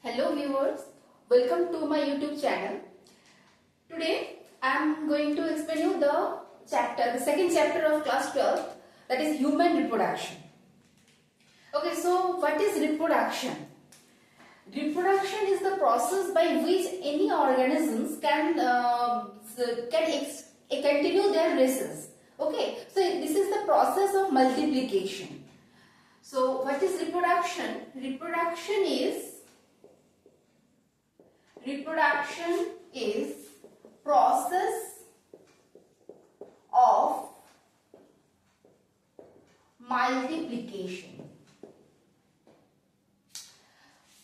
Hello viewers, welcome to my YouTube channel. Today I am going to explain you the second chapter of class 12, that is human reproduction. Okay, so what is reproduction? Reproduction is the process by which any organisms can continue their races. Okay, so this is the process of multiplication. So what is reproduction? Reproduction is process of multiplication.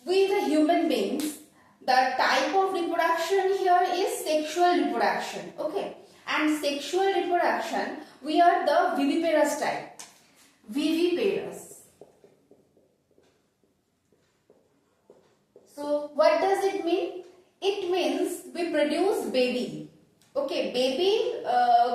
We the human beings, the type of reproduction here is sexual reproduction. Okay, and sexual reproduction, we are the viviparous type. Viviparous. So what does it mean? It means we produce baby. Okay, baby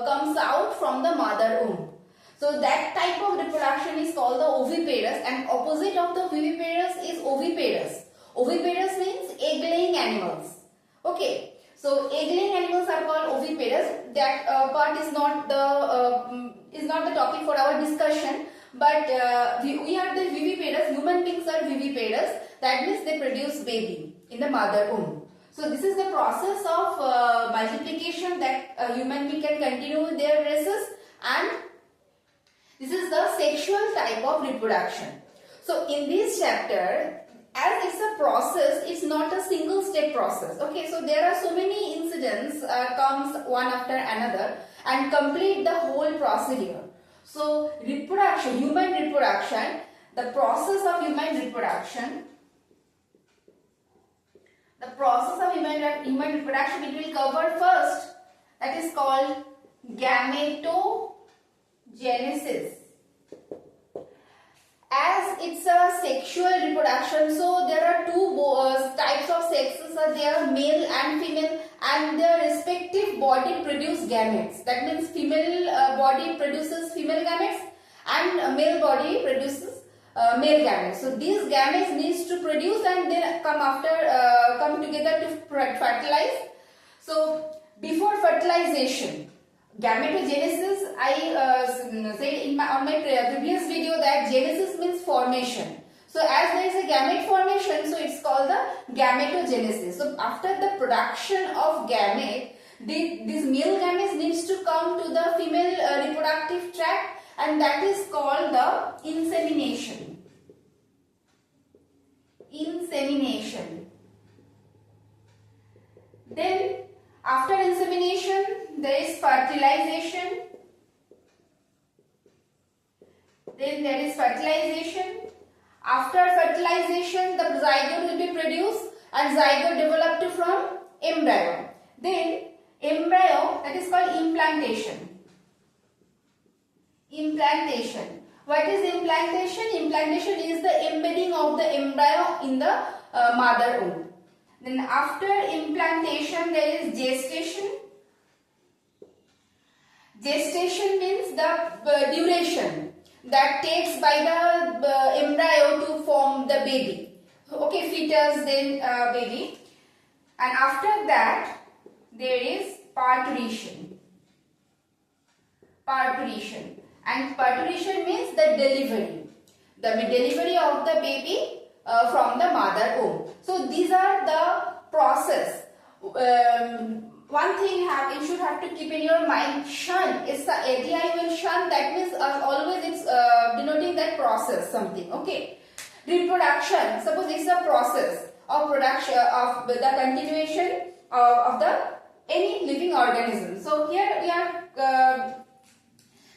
comes out from the mother womb. So that type of reproduction is called the oviparous, and opposite of the viviparous is oviparous. Oviparous means egg-laying animals. Okay, so egg-laying animals are called oviparous. That part is not the topic for our discussion. But we are the viviparous. Human beings are viviparous. That means they produce baby in the mother womb. So this is the process of multiplication that a human being can continue their races, and this is the sexual type of reproduction. So in this chapter, as it's a process, it's not a single step process. Okay, so there are so many incidents comes one after another and complete the whole procedure. So reproduction, human reproduction, the process of human reproduction. The process of human reproduction it will cover first, that is called gametogenesis. As it's a sexual reproduction, so there are two types of sexes, they are male and female, and their respective body produce gametes. That means female body produces female gametes and male body produces male gametes. So these gametes needs to produce and then come together to fertilize. So before fertilization, gametogenesis, I said on my previous video that genesis means formation. So as there is a gamete formation, so it's called the gametogenesis. So after the production of gamete, these male gametes needs to come to the female reproductive tract, and that is called the insemination. Insemination. Then after insemination, there is fertilization. Then there is fertilization. After fertilization, the zygote will be produced and zygote developed from embryo. Then embryo, that is called implantation. Implantation. What is implantation? Implantation is the embedding of the embryo in the mother womb. Then after implantation, there is gestation. Gestation means the duration that takes by the embryo to form the baby. Okay, fetus, then baby. And after that, there is parturition. Parturition. And parturition means the delivery. The delivery of the baby from the mother womb. So these are the process. One thing you should have to keep in your mind, shun is the ADI will shun, that means always it's denoting that process something. Okay. Reproduction, suppose it's a process of production of the continuation of any living organism. So here we are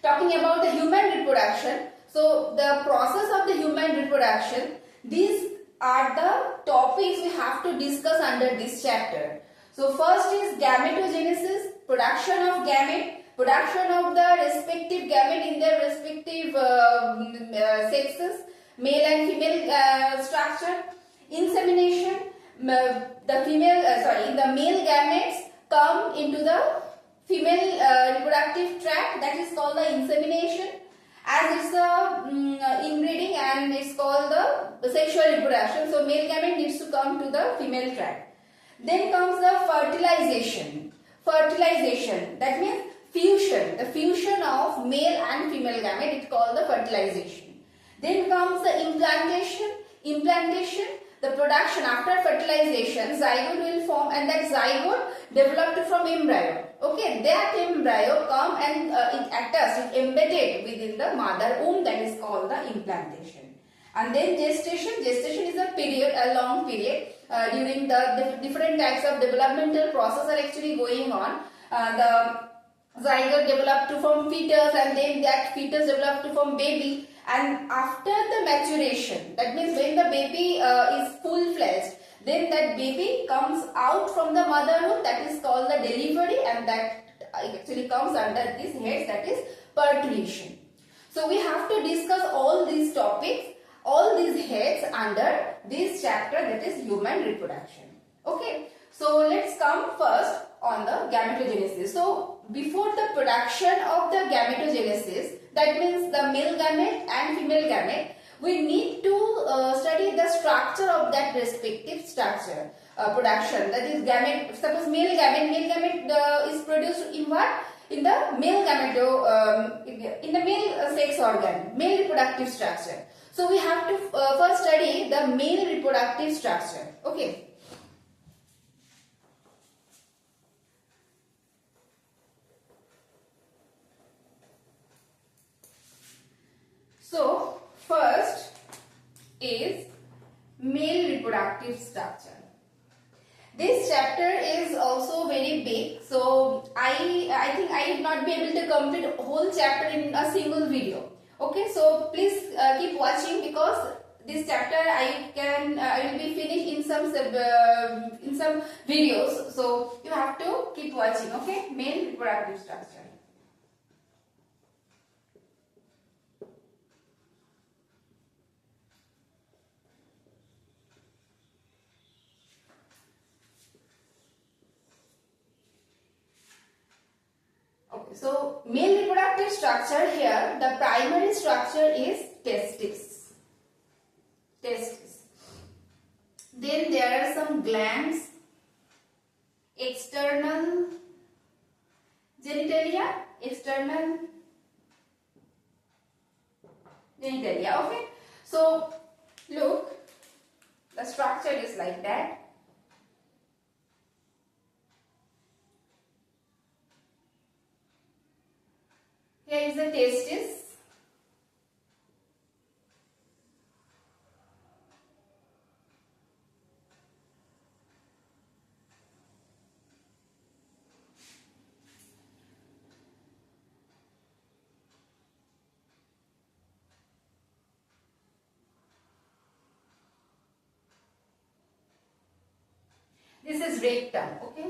talking about the human reproduction. So the process of the human reproduction, these are the topics we have to discuss under this chapter. So first is gametogenesis, production of gamete, production of the respective gamete in their respective sexes, male and female structure. Insemination, the male gametes come into the female reproductive tract, that is called the insemination. as it's a inbreeding and it's called the sexual reproduction. So male gamete needs to come to the female tract. Then comes the fertilization. Fertilization, that means fusion. The fusion of male and female gamete, it's called the fertilization. Then comes the implantation. Implantation, the production after fertilization, zygote will form and that zygote developed from embryo. Okay, that embryo come and it attached, it embedded within the mother womb, that is called the implantation. And then gestation. Gestation is a period, a long period during the different types of developmental process are actually going on. The zygote developed from fetus and then that fetus developed from baby. And after the maturation, that means when the baby is full-fledged, then that baby comes out from the mother womb, that is called the delivery, and that actually comes under this head, that is parturition. So we have to discuss all these topics, all these heads under this chapter, that is human reproduction. Okay, so let's come first on the gametogenesis. So before the production of the gametogenesis, that means the male gamete and female gamete, we need to study the structure of that respective structure production. That is gamete. Suppose male gamete is produced in what? In the male gamete, in the male sex organ, male reproductive structure. So we have to first study the male reproductive structure. Okay. So first is male reproductive structure. This chapter is also very big, so I think I will not be able to complete a whole chapter in a single video. Okay, so please keep watching, because this chapter I will be finished in some videos. So you have to keep watching. Okay, male reproductive structure. So male reproductive structure here, the primary structure is testis. Testis. Then there are some glands, external genitalia, okay. So look, the structure is like that. Here is the testis. This is rectum, okay?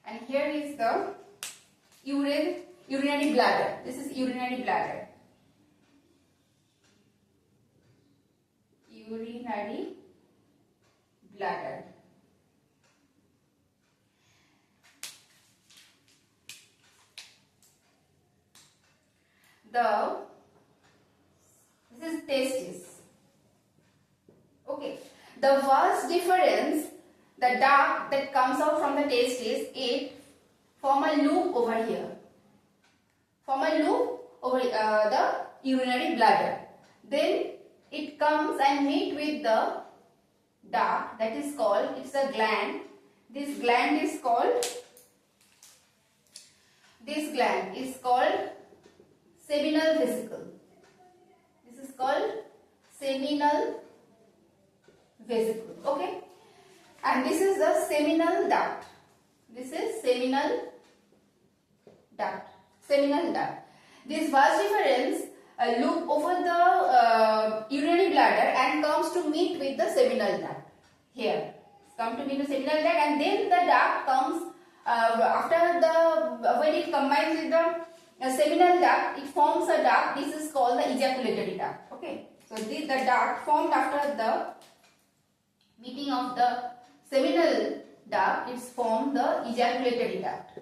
And here is the urinary bladder. This is urinary bladder. Urinary bladder. This is testis. Okay. The vast difference, the duct that comes out from the testis, it form a loop over here. Form a loop over the urinary bladder. Then it comes and meet with the duct, that is called, it's a gland. This gland is called seminal vesicle. This is called seminal vesicle. Okay. And this is the seminal duct. This is seminal duct. This vast difference loop over the urinary bladder and comes to meet with the seminal duct. Here, come to meet the seminal duct, and then the duct comes when it combines with the seminal duct, it forms a duct. This is called the ejaculatory duct. Okay, so this the duct formed after the meeting of the seminal duct, it's from the ejaculatory duct.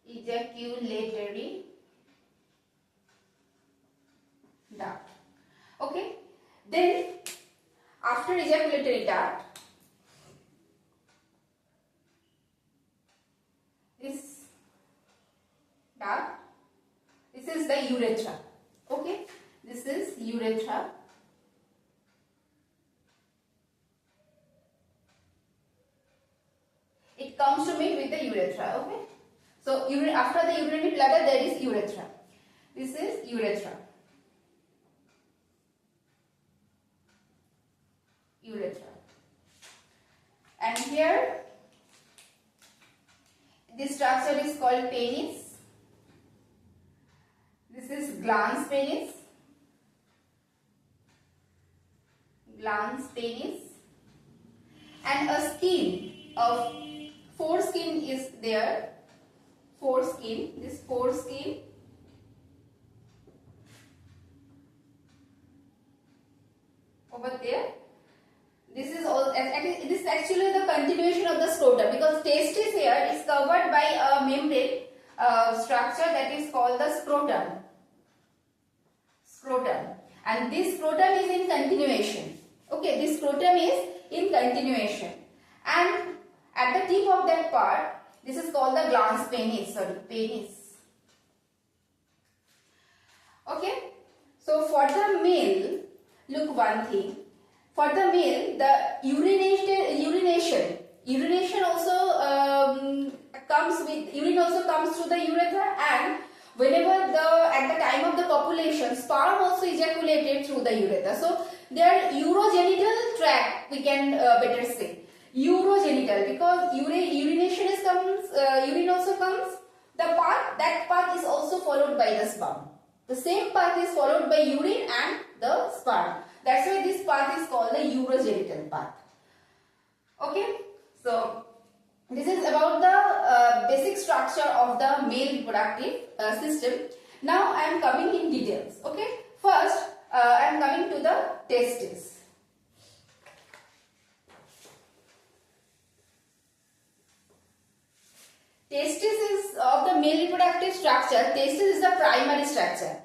Ejaculatory duct. Okay. Then after ejaculatory duct, this duct, this is the urethra. Okay. This is urethra. It comes to meet with the urethra. Okay. So after the urinary bladder there is urethra. This is urethra. Urethra. And here this structure is called penis. This is glans penis. Glans penis. And a skin of foreskin is there. Foreskin. This foreskin. Over there. This is all. This is actually the continuation of the scrotum, because testis here is covered by a membrane structure that is called the scrotum. Scrotum, and this scrotum is in continuation. Okay, this scrotum is in continuation, and at the tip of that part, this is called the glans penis. Sorry, penis. Okay, so for the male, look one thing. For the male, the urination also comes with urine also comes through the urethra, and whenever at the time of the copulation, sperm also ejaculated through the urethra. So their urogenital tract, we can better say urogenital, because urination is comes, urine also comes. That path is also followed by the sperm. The same path is followed by urine and the sperm. That's why this path is called the urogenital path. Okay, so this is about the basic structure of the male reproductive system. Now I am coming in details. Okay, first I am coming to the testis. Testis is of the male reproductive structure. Testis is the primary structure.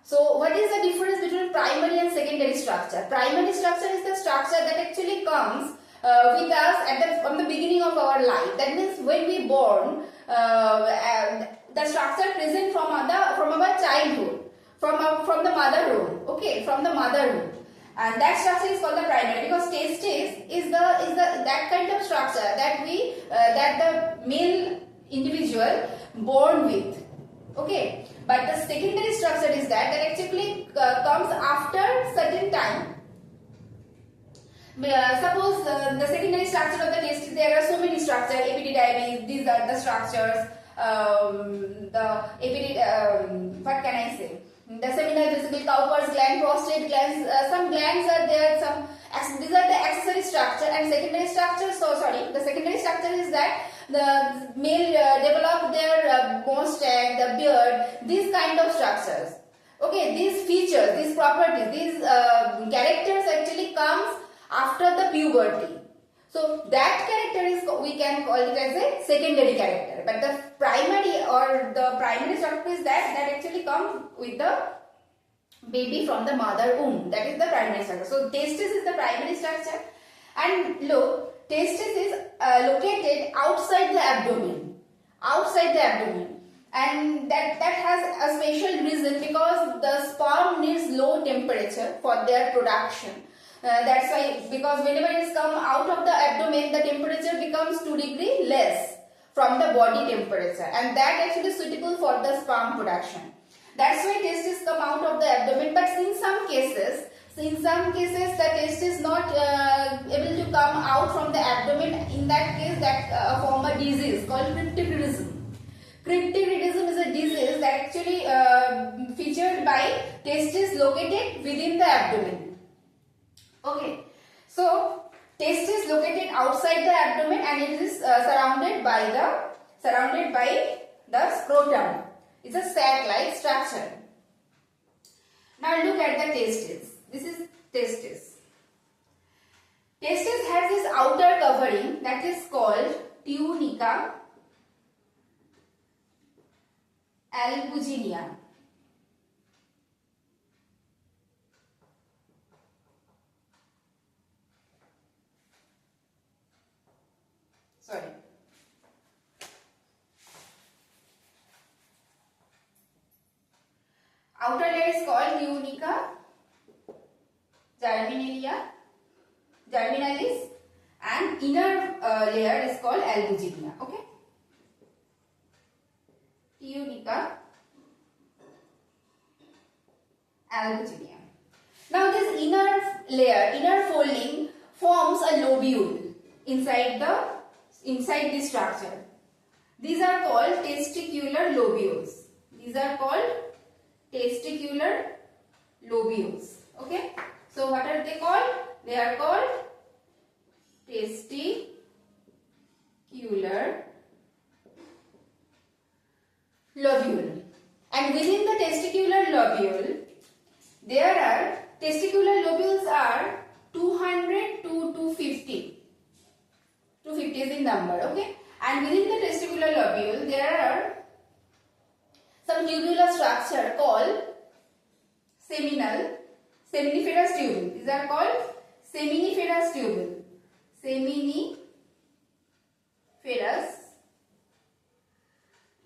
So what is the difference between primary and secondary structure? Primary structure is the structure that actually comes with us from the beginning of our life. That means when we born, the structure present from our childhood, from the mother womb. Okay, from the mother womb, and that structure is called the primary, because testis is that kind of structure that the male individual born with. Okay, but the secondary structure is that actually comes after certain time. Suppose the secondary structure of the testis, there are so many structures. Epididymis, these are the structures. What can I say? The seminal vesicle, Cowper's gland, prostate glands. Some glands are there. These are the accessory structure, and secondary structure. The secondary structure is that the male develop their mustache, the beard, these kind of structures. Okay, these features, these properties, these characters actually comes after the puberty. So that character is, we can call it as a secondary character. But the primary structure is that actually comes with the baby from the mother womb. That is the primary structure. So testis is the primary structure, and look, testis is located outside the abdomen. Outside the abdomen. And that has a special reason, because the sperm needs low temperature for their production. That's why, because whenever it is come out of the abdomen, the temperature becomes 2 degrees less from the body temperature, and that actually is suitable for the sperm production. That's why testis come out of the abdomen. But in some cases the testis is not able to come out from the abdomen. In that case, that form a disease called cryptorchidism. Cryptorchidism is a disease that actually featured by testis located within the abdomen. Okay, so testis located outside the abdomen, and it is surrounded by the scrotum. It's a sac-like structure. Now look at the testis. This is testis. Now look at the testis. Testis is the Testis has this outer covering that is called tunica albuginea. Sorry. Outer layer is called tunica germinalis and inner layer is called albuginea. Okay. Tunica albuginea. Now this inner layer, inner folding forms a lobule inside this structure. These are called testicular lobules. These are called testicular lobules. Okay. So what are they called? They are called testicular lobule. And within the testicular lobule, testicular lobules are 200 to 250. 250 is in number, okay? And within the testicular lobule, there are some tubular structure called seminiferous tubule. These are called seminiferous tubule. Seminiferous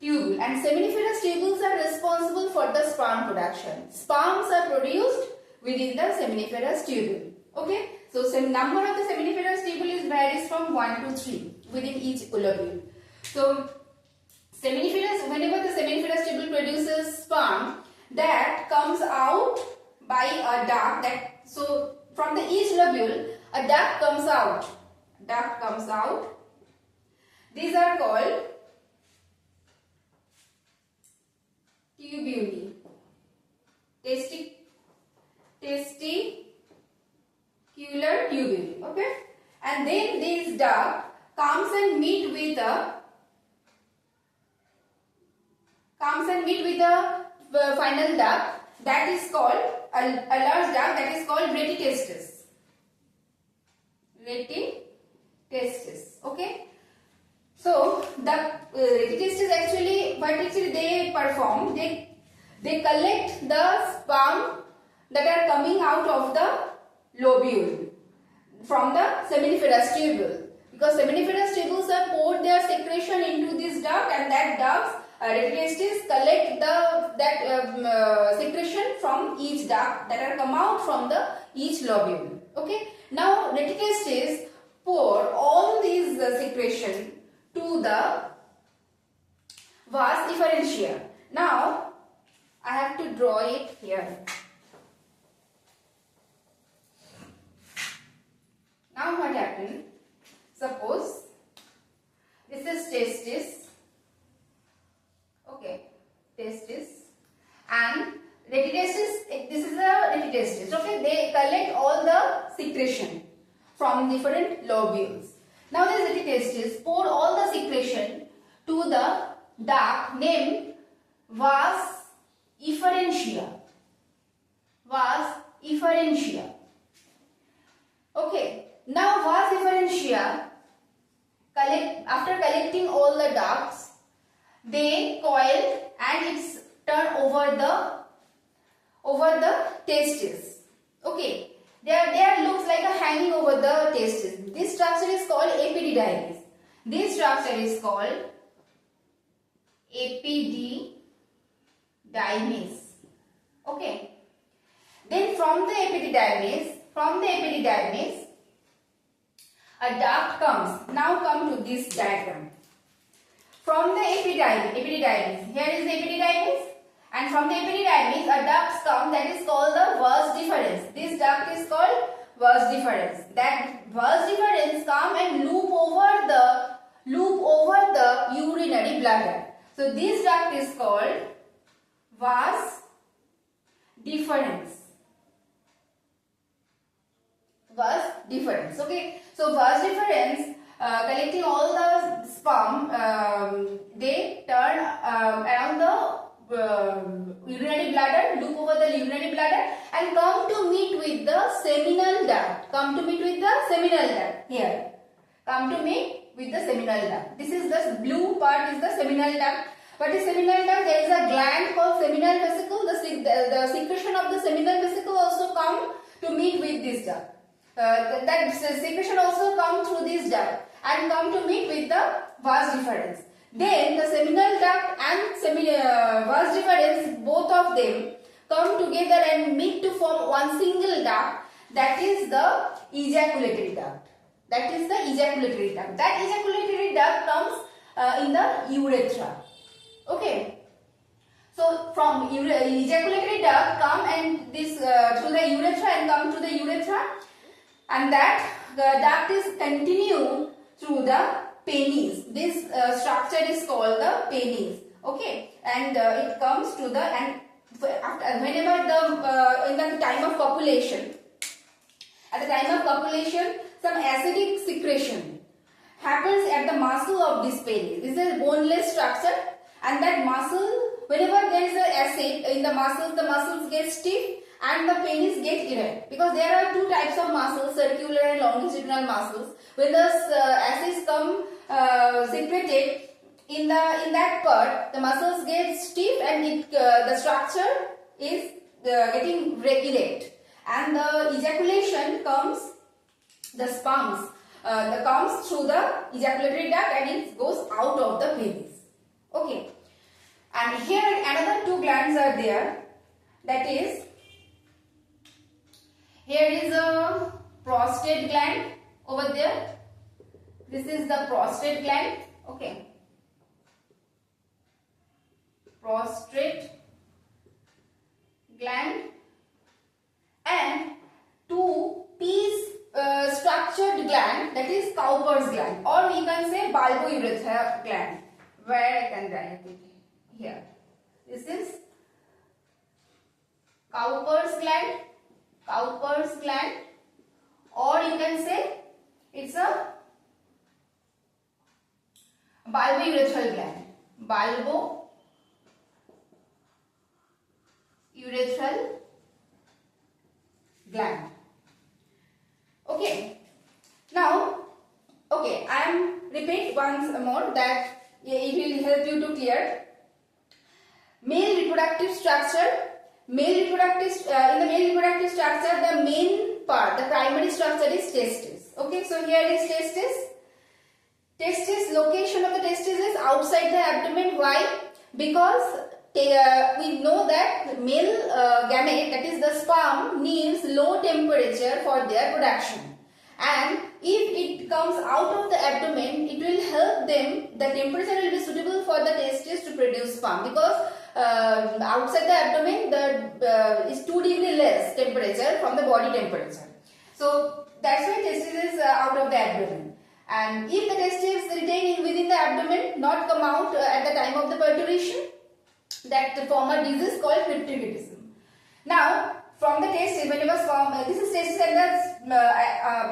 tubule. And seminiferous tubules are responsible for the sperm production. Sperms are produced within the seminiferous tubule. Okay. So number of the seminiferous tubule varies from 1 to 3 within each lobule. So whenever the seminiferous tubule produces sperm, that comes out by a duct. So from each lobule, a duct comes out. These are called tubuli. Testicular tubule. Okay, and then this duct comes and meet with the final duct that is called a large duct that is called retitestis. Okay. So the retitestis actually they perform, they collect the sperm that are coming out of the lobule from the seminiferous tubule, because seminiferous tubules have poured their secretion into this duct, and that ducts retitestis collect that secretion from each duct that are come out from each lobule. Okay. Now retitestis pour all these secretion to the vas efferentia. Now I have to draw it here. Now what happened? Suppose this is testis. Okay, testis, and retitestis. This is a retitestis. Okay, they collect all the secretion from different lobules. Now this retitestis pour all the secretion to the duct named vas efferentia. Okay. Now vas efferentia after collecting all the ducts, they coil and it's turned over the testis. Okay, there looks like a hanging over the testis. This structure is called epididymis. Okay, then from the epididymis a duct comes. Now come to this diagram. From the epididymis, here is the epididymis, and from the epididymis a duct comes that is called the vas deferens. This duct is called vas deferens. That vas deferens come and loop over the urinary bladder. So this duct is called vas deferens. Okay, so vas deferens collecting all the sperm, they turn around the urinary bladder, loop over the urinary bladder and come to meet with the seminal duct. Come to meet with the seminal duct here. Come to meet with the seminal duct. This is the blue part is the seminal duct. What is seminal duct? There is a gland called seminal vesicle. The secretion of the seminal vesicle also come to meet with this duct. That secretion also come through this duct and come to meet with the vas deferens. Then the seminal duct and vas deferens, both of them come together and meet to form one single duct, that is the ejaculatory duct. That is the ejaculatory duct. That ejaculatory duct comes in the urethra. Okay. So from ejaculatory duct come and this through the urethra and come to the urethra, and that duct is continued through the penis. This structure is called the penis. Okay, and it comes to the, and whenever the in the time of copulation, at the time of copulation, some acidic secretion happens at the muscle of this penis. This is a boneless structure, and that muscle, whenever there is an acid in the muscles get stiff and the penis get erect, because there are two types of muscles, circular and longitudinal muscles. When the acids come secreted in that part, the muscles get stiff and the structure is getting erect, and the ejaculation comes, the sperms comes through the ejaculatory duct and it goes out of the penis. Okay, and here another two glands are there. That is, here is a prostate gland over there. This is the prostate gland. Okay, prostate gland, and two piece structured gland, that is Cowper's gland, or we can say bulbourethra gland. Where I can write it here. This is Cowper's gland, or you can say it's a bulbourethral gland, bulbourethral gland. Okay. Now, okay, I am repeat once more that it will help you to clear. Male reproductive structure. In the male reproductive structure, the main part, the primary structure is testis. Okay, so here is testis. Location of the testis is outside the abdomen. Why? Because we know that male gamete, that is the sperm, needs low temperature for their production. And if it comes out of the abdomen, it will help them, the temperature will be suitable for the testis to produce sperm, because outside the abdomen is 2 degree less temperature from the body temperature. So that's why testis is out of the abdomen. And if the testis retain within the abdomen, not come out at the time of the parturition, that form a disease called cryptorchidism. Now, from the testis, whenever sperm, this is testis and the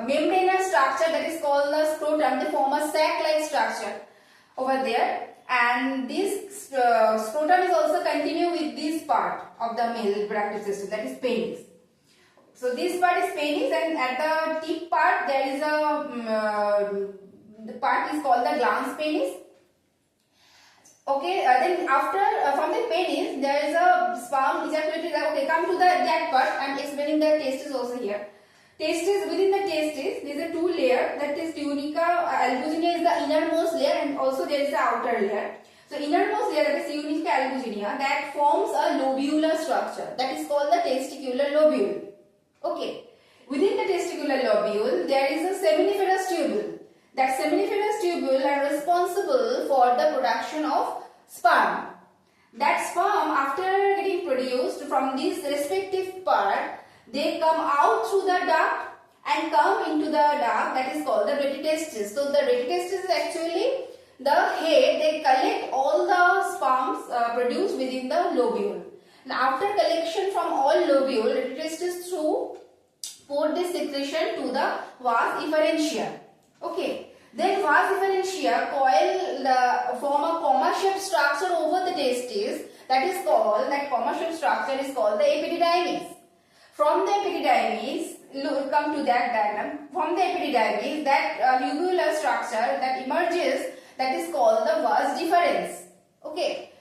membranous structure, that is called the scrotum. They form a sac-like structure over there, and this scrotum is also continue with this part of the male reproductive system, that is penis. So this part is penis, and at the tip part there is a the part is called the glans penis. Okay, then after from the penis there is a sperm ejaculatory duct. Okay, come to that part. I am explaining the testis also here. Testis, within the testis there is a two layer, that is tunica albuginea is the innermost layer, and also there is the outer layer. So innermost layer, that is tunica albuginea, that forms a lobular structure, that is called the testicular lobule. Okay, within the testicular lobule there is a seminiferous tubule. That seminiferous tubule are responsible for the production of sperm. That sperm, after getting produced from this respective part, they come out through the duct and come into the duct, that is called the retitestis. So the retitestis is actually the head. They collect all the sperms produced within the lobule. Now after collection from all lobule, retitestis through pour this secretion to the vas efferentia. Okay. Then vas differentia coil form a comma-shaped structure over the testis. That comma-shaped structure is called the epididymis. From the epididymis, come to that diagram. From the epididymis, that lobular structure that emerges, that is called the vas deferens. Okay,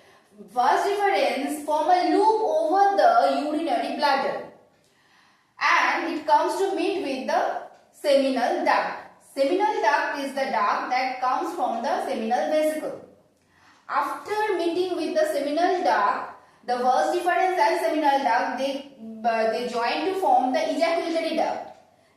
vas deferens form a loop over the urinary bladder, and it comes to meet with the seminal duct. Seminal duct is the duct that comes from the seminal vesicle. After meeting with the seminal duct, the vas deferens and seminal duct, they join to form the ejaculatory duct.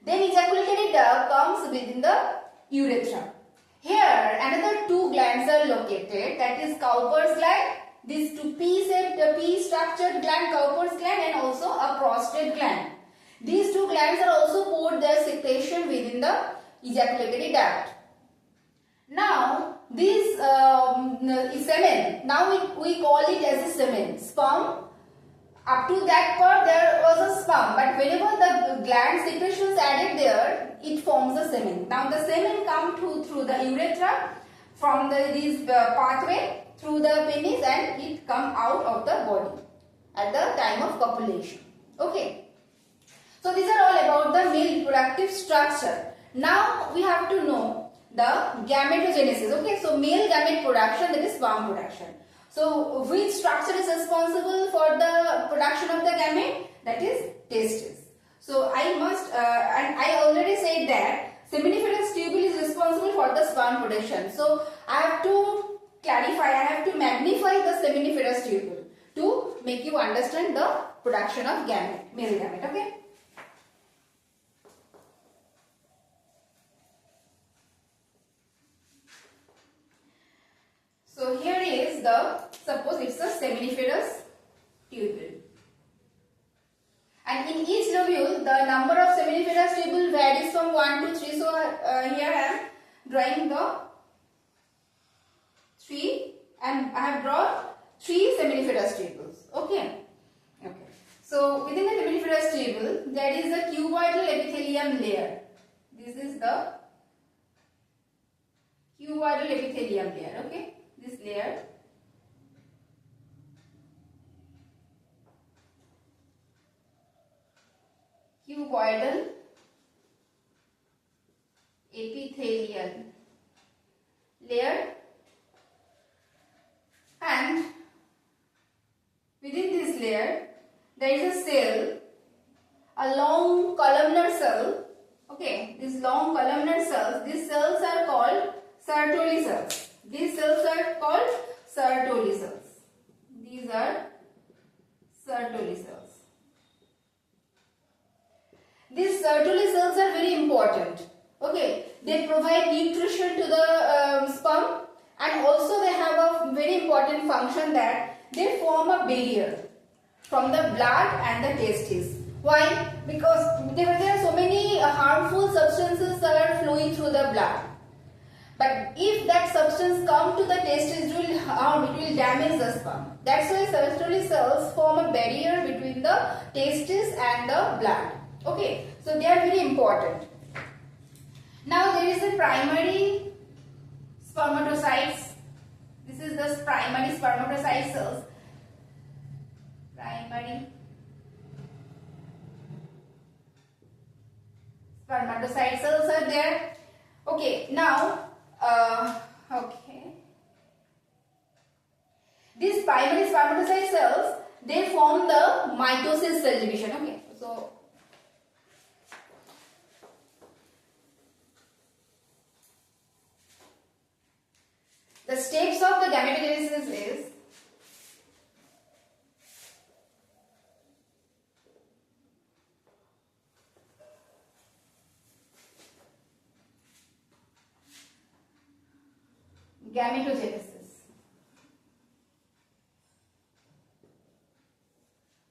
Then ejaculatory duct comes within the urethra. Here another two glands are located, that is Cowper's gland, these two P-shaped, P-structured gland, Cowper's gland, and also a prostate gland. These two glands are also pour their secretion within the ejaculatory duct. Now this semen, now we call it as a semen, sperm. Up to that part there was a sperm, but whenever the gland secretions added there, it forms a semen. Now the semen come through the urethra from this pathway through the penis, and it come out of the body at the time of copulation. Okay. So these are all about the male reproductive structure. Now we have to know the gametogenesis. Okay, so male gamete production, that is sperm production. So which structure is responsible for the production of the gamete? That is testis. So I must, and I already said that seminiferous tubule is responsible for the sperm production. So I have to clarify, I have to magnify the seminiferous tubule to make you understand the production of gamete, male gamete. Okay. So here is the, suppose it's a seminiferous tubule. And in each lobule, the number of seminiferous tubule varies from 1 to 3. So here I am drawing the 3, and I have drawn 3 seminiferous tubules. Okay. Okay. So within the seminiferous tubule, there is a cuboidal epithelium layer. This is the cuboidal epithelium layer. Okay. This layer. Cuboidal epithelial layer, and within this layer there is a cell, a long columnar cell. Okay, these long columnar cells, these cells are called Sertoli cells. These cells are called Sertoli cells. These are Sertoli cells. These Sertoli cells are very important. Okay, they provide nutrition to the sperm, and also they have a very important function that they form a barrier from the blood and the testis. Why? Because there are so many harmful substances that are flowing through the blood. But if that substance comes to the testis, it will harm, it will damage the sperm. That's why Sertoli cells form a barrier between the testis and the blood. Okay, so they are very important. Now there is a primary spermatocytes. This is the primary spermatocyte cells. Primary spermatocyte cells are there. Okay, now okay. These primary spermatocyte cells, they form the mitosis cell division. Okay, so the steps of the gametogenesis is gametogenesis.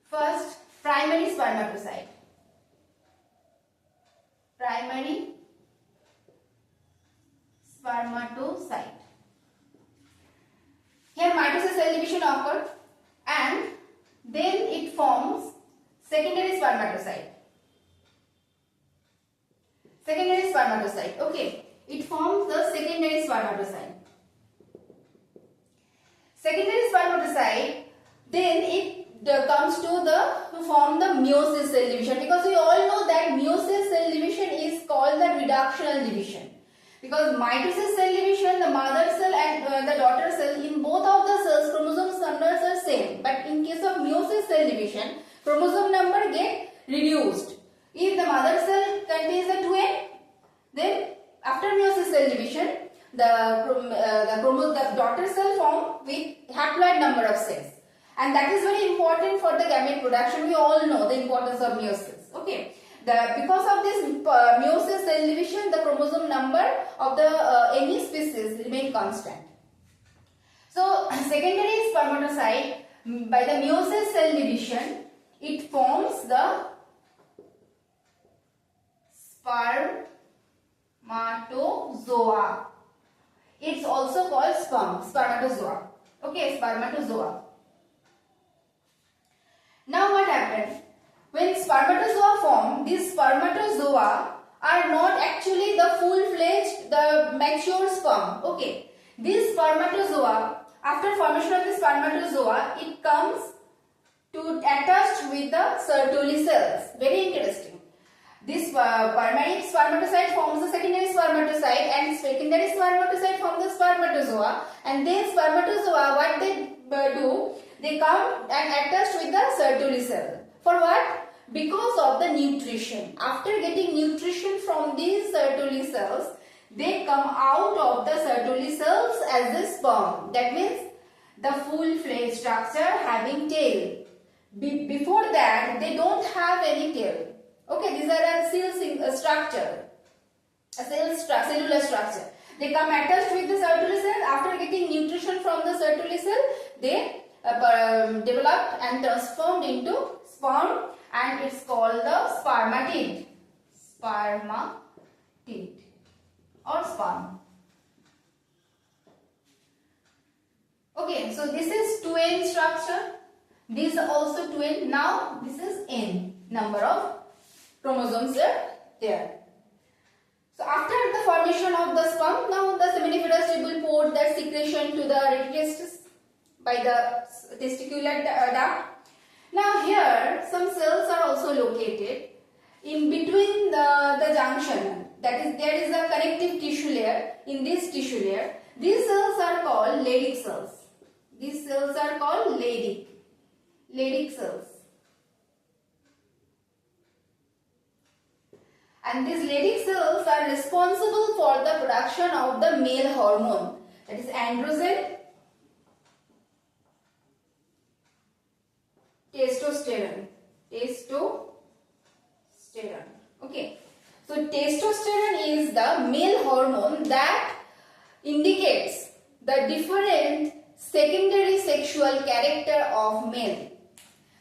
First, primary spermatocyte. Primary spermatocyte. Here mitosis cell division occurs, and then it forms secondary spermatocyte. Secondary spermatocyte. Okay. it forms the secondary spermatocyte. Secondary spermatocyte, then it comes to form the meiosis cell division, because we all know that meiosis cell division is called the reductional division, because mitosis cell division, the mother cell and the daughter cell, in both of the cells chromosome numbers are same, but in case of meiosis cell division, chromosome number get reduced. If the mother cell contains a twin, then after meiosis cell division, the daughter cell form with haploid number of cells, and that is very important for the gamete production. We all know the importance of meiosis. Okay, because of this meiosis cell division, the chromosome number of the any species remain constant. So secondary spermatocyte, by the meiosis cell division, it forms the spermatozoa. It's also called spermatozoa. Okay, spermatozoa. Now what happened? When spermatozoa form, these spermatozoa are not actually the full-fledged, the mature sperm. Okay, these spermatozoa, after formation of the spermatozoa, it comes to attached with the Sertoli cells. Very interesting. This primary spermatocyte forms the secondary spermatocyte, and secondary spermatocyte forms the spermatozoa, and then spermatozoa, what they do, they come and attach with the Sertoli cell. For what? Because of the nutrition. After getting nutrition from these Sertoli cells, they come out of the Sertoli cells as the sperm. That means the full-fledged structure having tail. Before that, they don't have any tail. Okay, these are a cell structure, a cellular structure. They come attached with the Sertoli cell. After getting nutrition from the Sertoli cell, they developed and transformed into sperm, and it's called the spermatid. Spermatid or sperm. Okay, so this is twin structure. This is also twin. Now this is n number of chromosomes are there. So after the formation of the sperm, now the seminiferous tube will pour that secretion to the testis by the testicular duct. Now here some cells are also located in between the junction. That is, there is a connective tissue layer. In this tissue layer, these cells are called Leydig cells. These cells are called Leydig cells. And these Leydig cells are responsible for the production of the male hormone, that is androgen, testosterone. Okay. So testosterone is the male hormone that indicates the different secondary sexual character of male.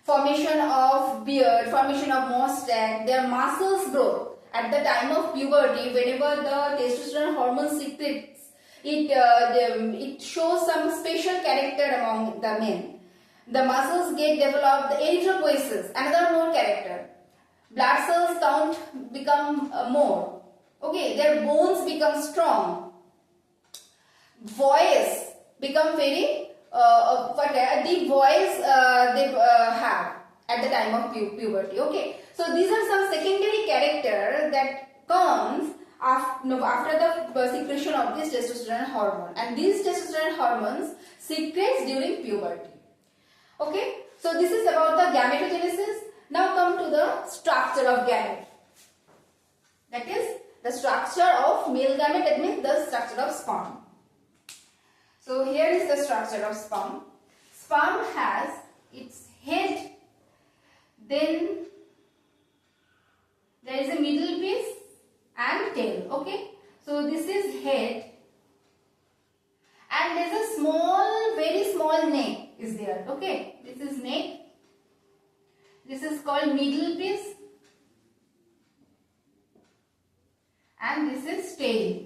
Formation of beard, formation of mustache, their muscles growth. At the time of puberty, whenever the testosterone hormone secretes, it shows some special character among the men. The muscles get developed, the erythropoiesis, another more character. Blood cells count become more. Okay, their bones become strong. Voice become very a deep voice they have at the time of puberty. Okay, so these are some secondary character that comes after the secretion of this testosterone hormone, and these testosterone hormones secretes during puberty. Okay, so this is about the gametogenesis. Now come to the structure of gamete. That is the structure of male gamete, that means the structure of sperm. So here is the structure of sperm. Sperm has its head, then there is a middle piece and tail. Okay, so this is head, and there is a small, very small neck is there. Okay, this is neck. This is called middle piece, and this is tail.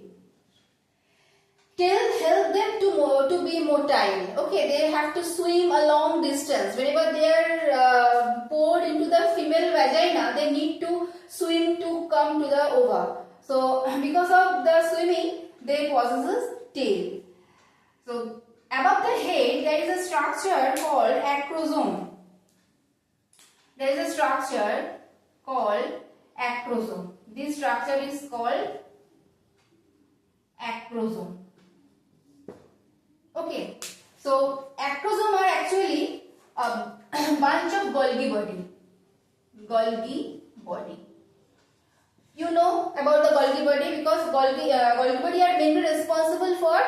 Tail help them to be motile. Okay, they have to swim a long distance. Whenever they are poured into the female vagina, they need to swim to come to the ova. So because of the swimming, they possess tail. So above the head there is a structure called acrosome. There is a structure called acrosome. This structure is called acrosome. Okay. So acrosome are actually a bunch of Golgi body. Golgi body. You know about the Golgi body because Golgi body are mainly responsible for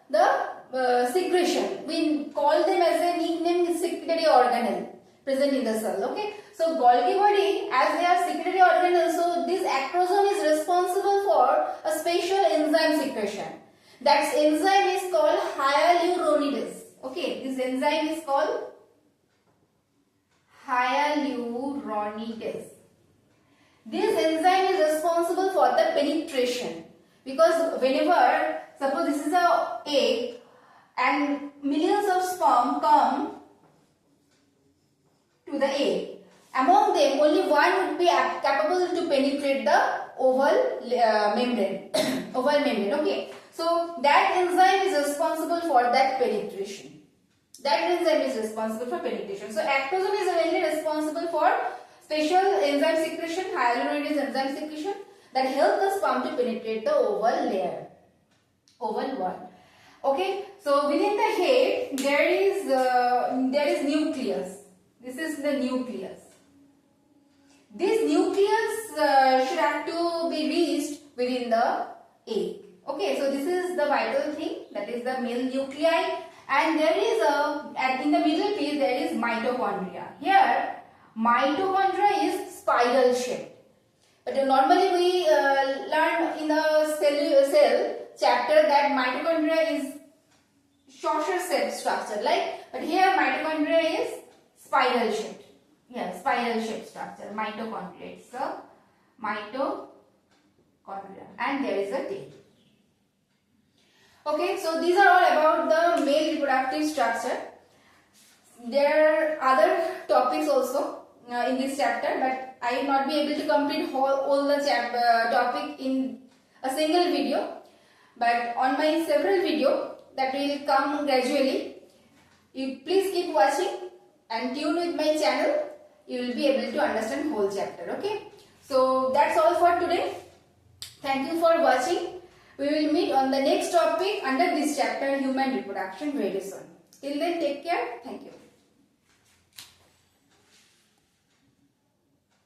the secretion. We call them as a nickname secretory organelle present in the cell. Okay. So Golgi body, as they are secretory organelles, so this acrosome is responsible for a special enzyme secretion. That enzyme is called hyaluronidase. Okay, this enzyme is called hyaluronidase. This enzyme is responsible for the penetration because whenever, suppose this is a egg and millions of sperm come to the egg. Among them, only one would be capable to penetrate the oval membrane. Oval membrane. Okay. So that enzyme is responsible for that penetration. That enzyme is responsible for penetration. So acrosome is mainly responsible for special enzyme secretion, hyaluronidase enzyme secretion that help the sperm to penetrate the oval layer, oval wall. Okay. So within the head there is nucleus. This is the nucleus. This nucleus should have to be reached within the egg. Okay, so this is the vital thing, that is the male nuclei, and there is in the middle piece there is mitochondria. Here, mitochondria is spiral shaped. But normally we learn in the cell chapter that mitochondria is saucer shaped structure, but here mitochondria is spiral shaped. Yeah, spiral shaped structure, mitochondria. It's a mitochondria and there is a tail. Okay, so these are all about the male reproductive structure. There are other topics also in this chapter, but I will not be able to complete all the topic in a single video. But on my several video that will come gradually, you please keep watching and tune with my channel. You will be able to understand whole chapter. Okay, so that's all for today. Thank you for watching. We will meet on the next topic under this chapter, human reproduction, very soon. Till then, take care. Thank you.